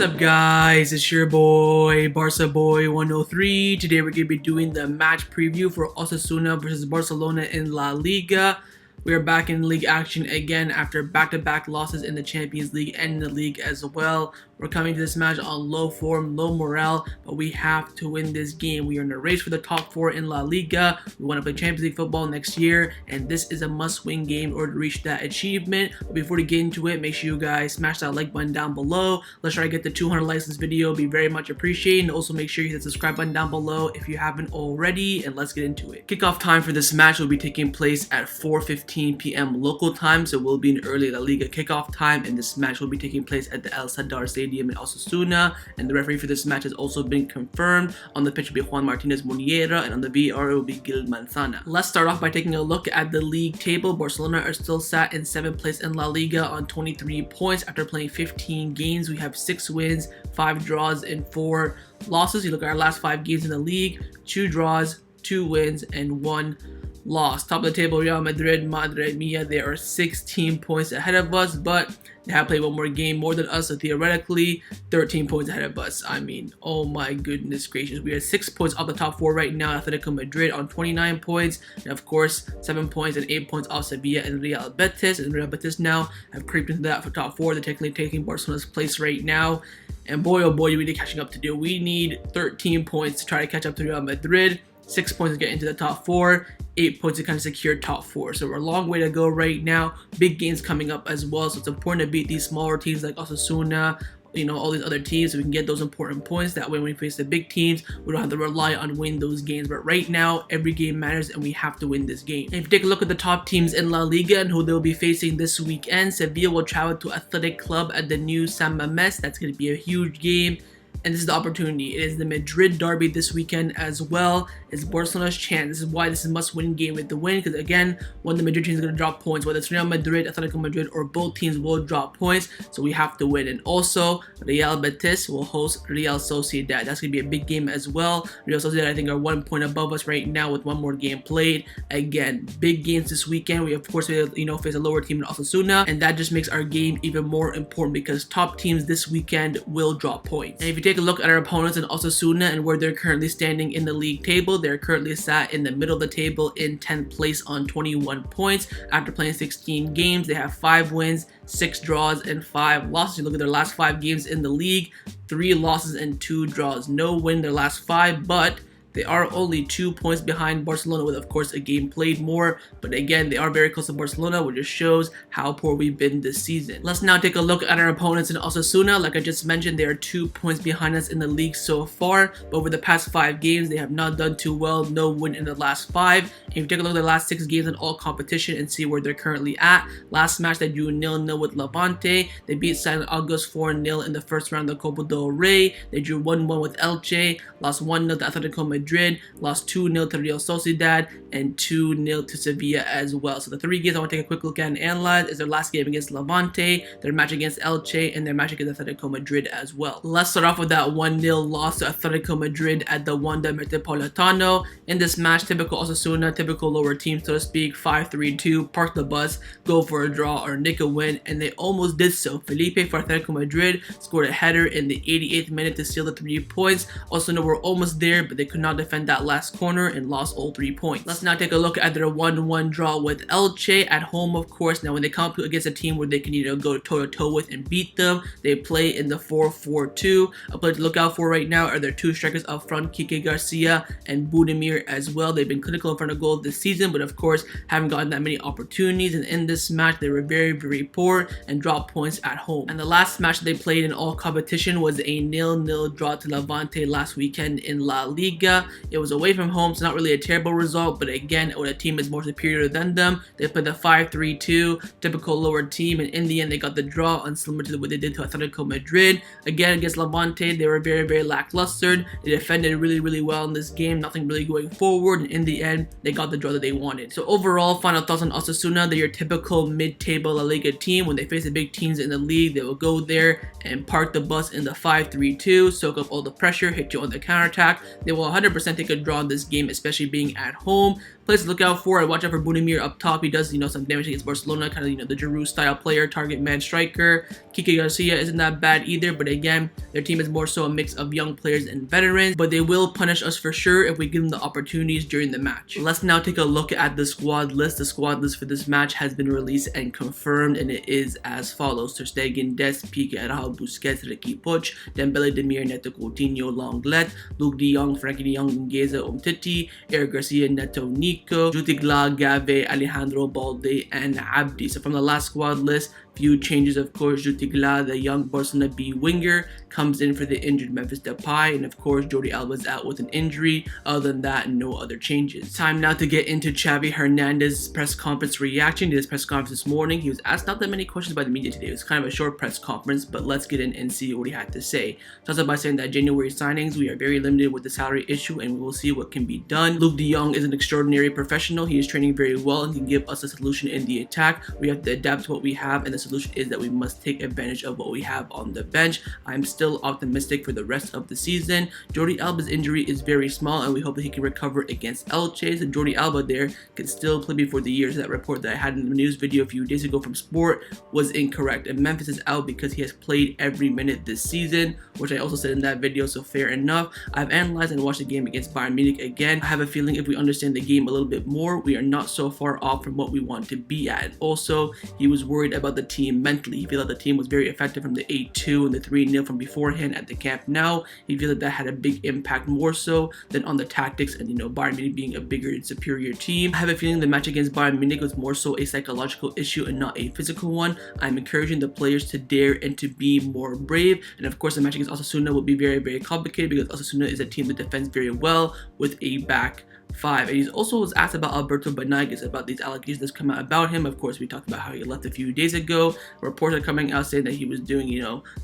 What's up guys, it's your boy Barca Boy 103. Today we're going to be doing the match preview for Osasuna versus Barcelona in La Liga. We are back in league action again after back-to-back losses in the Champions League and in the league as well. We're coming to this match on low form, low morale, but we have to win this game. We are in a race for the top 4 in La Liga. We want to play Champions League football next year, and this is a must-win game in order to reach that achievement. But before we get into it, make sure you guys smash that like button down below. Let's try to get the 200 likes in this video. It'd be very much appreciated. And also make sure you hit the subscribe button down below if you haven't already, and let's get into it. Kickoff time for this match will be taking place at 4:15 p.m. local time, so we'll be in early La Liga kickoff time, and this match will be taking place at the Sadar Stadium in Osasuna, and the referee for this match has also been confirmed. On the pitch will be Juan Martinez Muniera, and on the VAR it will be Gil Manzana. Let's start off by taking a look at the league table. Barcelona are still sat in 7th place in La Liga on 23 points after playing 15 games. We have 6 wins, 5 draws, and 4 losses. You look at our last 5 games in the league, 2 draws, 2 wins, and 1 loss. Top of the table, Real Madrid, Madre Mia, they are 16 points ahead of us, but they have played one more game more than us, so theoretically 13 points ahead of us. I mean, oh my goodness gracious. We are 6 points off the top 4 right now. Atletico Madrid on 29 points, and of course 7 points and 8 points off Sevilla and Real Betis. And Real Betis now have creeped into that for top 4. They're technically taking Barcelona's place right now. And boy oh boy, we need catching up to do. We need 13 points to try to catch up to Real Madrid, 6 points to get into the top 4, 8 points to kind of secure top 4. So we're a long way to go right now. Big games coming up as well, so it's important to beat these smaller teams like Osasuna, all these other teams, so we can get those important points. That way when we face the big teams, we don't have to rely on winning those games. But right now, every game matters and we have to win this game. And if you take a look at the top teams in La Liga and who they'll be facing this weekend, Sevilla will travel to Athletic Club at the new San Mamés. That's going to be a huge game. And this is the opportunity. It is the Madrid derby this weekend as well. It's Barcelona's chance. This is why this is a must-win game with the win. Because again, one of the Madrid teams is going to drop points. Whether it's Real Madrid, Atletico Madrid, or both teams will drop points. So we have to win. And also, Real Betis will host Real Sociedad. That's going to be a big game as well. Real Sociedad, I think, are 1 point above us right now with 1 more game played. Again, big games this weekend. We, of course, face a lower team in Osasuna. And that just makes our game even more important because top teams this weekend will drop points. And if you take a look at our opponents in Osasuna and where they're currently standing in the league table, they're currently sat in the middle of the table in 10th place on 21 points. After playing 16 games, they have 5 wins, 6 draws, and 5 losses. You look at their last 5 games in the league, 3 losses and 2 draws. No win in their last 5, but they are only 2 points behind Barcelona with, of course, a game played more. But again, they are very close to Barcelona, which just shows how poor we've been this season. Let's now take a look at our opponents in Osasuna. Like I just mentioned, they are 2 points behind us in the league so far. But over the past 5 games, they have not done too well. No win in the last 5. And if you take a look at their last 6 games in all competition and see where they're currently at. Last match, they drew 0-0 with Levante. They beat San August 4-0 in the first round of the Copa del Rey. They drew 1-1 with Elche. Lost 1-0 to Atletico Madrid, lost 2-0 to Real Sociedad, and 2-0 to Sevilla as well. So the 3 games I want to take a quick look at and analyze is their last game against Levante, their match against Elche, and their match against Atletico Madrid as well. Let's start off with that 1-0 loss to Atletico Madrid at the Wanda Metropolitano. In this match, typical Osasuna, typical lower team so to speak, 5-3-2, park the bus, go for a draw or nick a win, and they almost did so. Felipe for Atletico Madrid scored a header in the 88th minute to seal the 3 points. Osasuna were almost there, but they could not defend that last corner and lost all 3 points. Let's now take a look at their 1-1 draw with Elche at home, of course. Now when they come up against a team where they can go toe-to-toe with and beat them, they play in the 4-4-2. A player to look out for right now are their 2 strikers up front, Pique Garcia and Budimir as well. They've been clinical in front of goal this season, but of course haven't gotten that many opportunities, and in this match they were very, very poor and dropped points at home. And the last match they played in all competition was a 0-0 draw to Levante last weekend in La Liga. It was away from home, so not really a terrible result, but again, when a team is more superior than them, they played the 5-3-2, typical lower team, and in the end, they got the draw, similar to what they did to Atletico Madrid. Again, against Levante, they were very, very lackluster. They defended really, really well in this game, nothing really going forward, and in the end, they got the draw that they wanted. So overall, final thoughts on Osasuna, they're your typical mid-table La Liga team. When they face the big teams in the league, they will go there and park the bus in the 5-3-2, soak up all the pressure, hit you on the counterattack. They will 100% take a draw in this game, especially being at home. Players to look out for, I watch out for Budimir up top. He does, some damage against Barcelona, kind of, the Giroud style player, target man striker. Pique Garcia isn't that bad either, but again, their team is more so a mix of young players and veterans, but they will punish us for sure if we give them the opportunities during the match. Let's now take a look at the squad list. The squad list for this match has been released and confirmed, and it is as follows: Ter Stegen, Des, Pique, Araujo, Busquets, Riqui Puig, Dembele, Demir, Neto, Coutinho, Lenglet, Luke de Jong, Frankie de Jong, Mingueza, Umtiti, Eric Garcia, Neto, Nico, Jutigla, Gave, Alejandro Balde, and Abdi. So from the last squad list, few changes, of course. Jutigla, the young Barcelona B winger, comes in for the injured Memphis Depay, and of course Jordi Alba's out with an injury. Other than that, no other changes. Time now to get into Xavi Hernandez's press conference reaction. He did his press conference this morning. He was asked not that many questions by the media today. It was kind of a short press conference, but let's get in and see what he had to say. Starts off by saying that January signings, we are very limited with the salary issue, and we will see what can be done. Luke de Jong is an extraordinary professional. He is training very well and can give us a solution in the attack. We have to adapt to what we have, and the solution is that we must take advantage of what we have on the bench. I'm still optimistic for the rest of the season. Jordi Alba's injury is very small, and we hope that he can recover against Elche. And Jordi Alba there can still play before the years. That report that I had in the news video a few days ago from Sport was incorrect. And Memphis is out because he has played every minute this season, which I also said in that video, so fair enough. I've analyzed and watched the game against Bayern Munich again. I have a feeling if we understand the game a little bit more, we are not so far off from what we want to be at. And also, he was worried about the team mentally. He felt that the team was very effective from the 8-2 and the 3-0 from beforehand at the Camp Nou. He felt that had a big impact more so than on the tactics and, Bayern Munich being a bigger and superior team. I have a feeling the match against Bayern Munich was more so a psychological issue and not a physical one. I'm encouraging the players to dare and to be more brave. And of course, the match against Osasuna will be very, very complicated because Osasuna is a team that defends very well with a back five. And he also was asked about Alberto Benagas, about these allegations that's come out about him. Of course, we talked about how he left a few days ago. Reports are coming out saying that he was doing,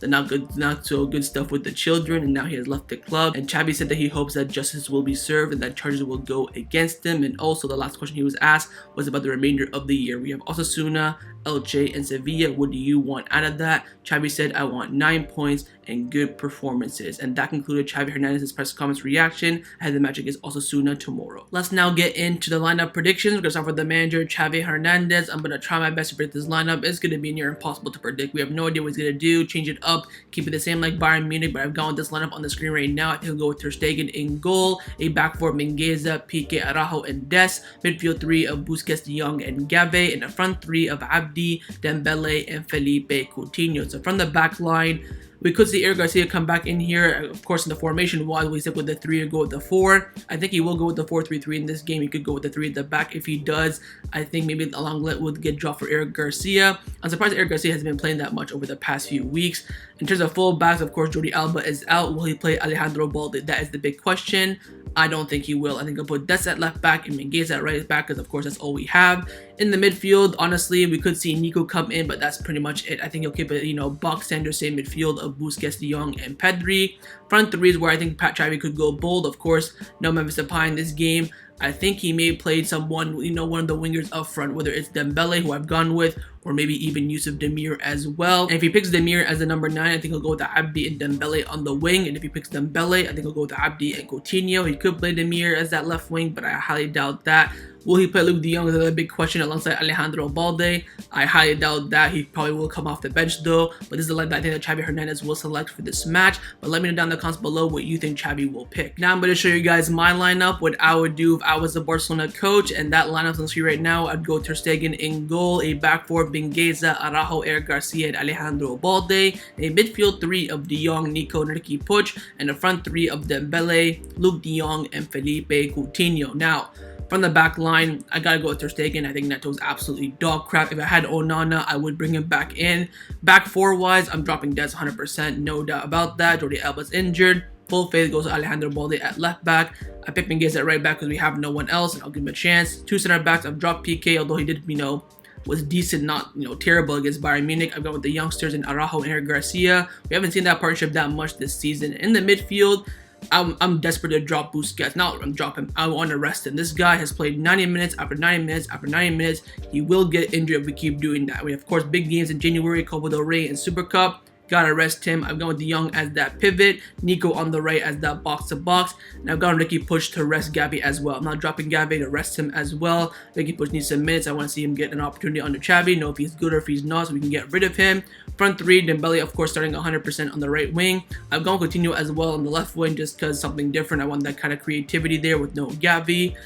the not so good stuff with the children, and now he has left the club. And Xavi said that he hopes that justice will be served and that charges will go against him. And also, the last question he was asked was about the remainder of the year. We have Osasuna, Elche, and Sevilla. What do you want out of that? Xavi said, I want 9 points and good performances. And that concluded Xavi Hernandez's press conference reaction ahead of the match against Osasuna tomorrow. Let's now get into the lineup predictions. We're going to start with the manager, Xavi Hernandez. I'm going to try my best to predict this lineup. It's going to be near impossible to predict. We have no idea what he's going to do. Change it up, keep it the same like Bayern Munich, but I've gone with this lineup on the screen right now. I think he'll go with Ter Stegen in goal, a back four of Mingueza, Pique, Araujo, and Des, midfield three of Busquets, de Jong, and Gave, and a front three of Abdi, Dembele, and Felipe Coutinho. So from the back line, we could see Eric Garcia come back in here. Of course, in the formation, wise, we stick with the 3 or go with the 4. I think he will go with the 4-3-3 in this game. He could go with the 3 at the back. If he does, I think maybe Lenglet would get dropped for Eric Garcia. I'm surprised Eric Garcia hasn't been playing that much over the past few weeks. In terms of full backs, of course, Jordi Alba is out. Will he play Alejandro Balde? That is the big question. I don't think he will. I think I'll put Des at left back and Mingueza at right back because, of course, that's all we have. In the midfield, honestly, we could see Nico come in, but that's pretty much it. I think he'll keep it, box standard, same midfield of Busquets, de Jong, and Pedri. Front three is where I think Xavi could go bold. Of course, no Memphis Depay in this game. I think he may play someone, one of the wingers up front, whether it's Dembele, who I've gone with, or maybe even Yusuf Demir as well. And if he picks Demir as the number 9, I think he'll go with Abdi and Dembele on the wing. And if he picks Dembele, I think he'll go with Abdi and Coutinho. He could play Demir as that left wing, but I highly doubt that. Will he play Luke de Jong is another big question alongside Alejandro Balde. I highly doubt that. He probably will come off the bench though. But this is the line that I think that Xavi Hernandez will select for this match. But let me know down in the comments below what you think Xavi will pick. Now I'm going to show you guys my lineup, what I would do if I was the Barcelona coach. And that lineup's on the screen right now. I'd go Ter Stegen in goal, a back four of Mingueza, Araujo, Eric Garcia, and Alejandro Balde, a midfield 3 of de Jong, Nico, and Riqui Puig, and a front 3 of Dembele, Luke de Jong, and Felipe Coutinho. Now, from the back line, I gotta go with Ter Stegen. I think Neto's absolutely dog crap. If I had Onana, I would bring him back in. Back four wise, I'm dropping Des 100%, no doubt about that. Jordi Alba's injured. Full faith goes to Alejandro Balde at left back. I picked Mingueza at right back because we have no one else, and I'll give him a chance. 2 center backs, I've dropped Pique, although he did, was decent, not terrible against Bayern Munich. I've gone with the youngsters in Araujo and Eric Garcia. We haven't seen that partnership that much this season. In the midfield, I'm desperate to drop Busquets. Now I'm dropping him. I want to rest him. This guy has played 90 minutes after 90 minutes after 90 minutes. He will get injured if we keep doing that. We have, of course, big games in January, Copa del Rey and Super Cup. Gotta rest him. I've gone with De Jong as that pivot, Nico on the right as that box-to-box, and I've gone Ricky Push to rest Xavi as well. I'm not dropping Xavi to rest him as well. Ricky Push needs some minutes. I want to see him get an opportunity under Xavi, know if he's good or if he's not, so we can get rid of him. Front three, Dembele, of course, starting 100% on the right wing. I've gone Coutinho as well on the left wing just because something different. I want that kind of creativity there with no Xavi.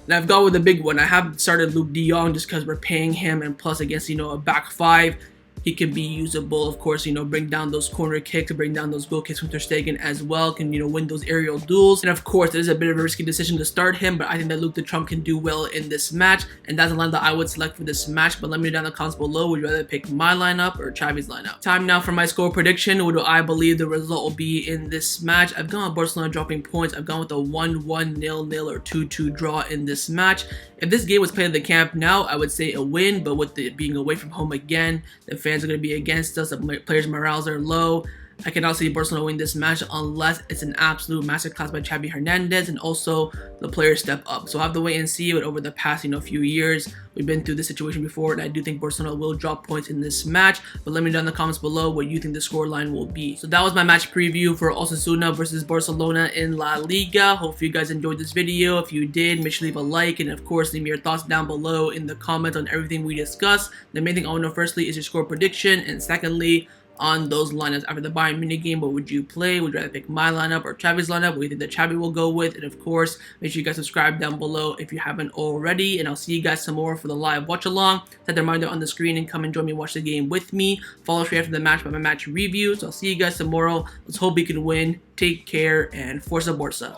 And I've gone with the big one. I have started Luke De Jong just because we're paying him, and plus against, a back five, he can be usable, of course, bring down those corner kicks, bring down those goal kicks from Ter Stegen as well, can, win those aerial duels. And of course, it is a bit of a risky decision to start him, but I think that Luke de Trump can do well in this match, and that's the line that I would select for this match. But let me know down in the comments below, would you rather pick my lineup or Xavi's lineup? Time now for my score prediction. What do I believe the result will be in this match? I've gone with Barcelona dropping points. I've gone with a 1-1, 0-0, or 2-2 draw in this match. If this game was played in the Camp Nou, I would say a win, but with it being away from home again, the fans are going to be against us, the players' morales are low. I cannot see Barcelona win this match unless it's an absolute masterclass by Xavi Hernandez and also the players step up. So I'll have to wait and see, but over the past, few years, we've been through this situation before, and I do think Barcelona will drop points in this match. But let me know in the comments below what you think the scoreline will be. So that was my match preview for Osasuna versus Barcelona in La Liga. Hope you guys enjoyed this video. If you did, make sure to leave a like, and of course, leave me your thoughts down below in the comments on everything we discussed. The main thing I want to know firstly is your score prediction, and secondly, on those lineups after the Bayern Munich game, what would you play? Would you rather pick my lineup or Xavi's lineup? What do you think that Xavi will go with? And of course, make sure you guys subscribe down below if you haven't already. And I'll see you guys some more for the live watch along. Set the reminder on the screen and come and join me watch the game with me. Follow straight after the match by my match review. So I'll see you guys tomorrow. Let's hope we can win. Take care and Forza Barca.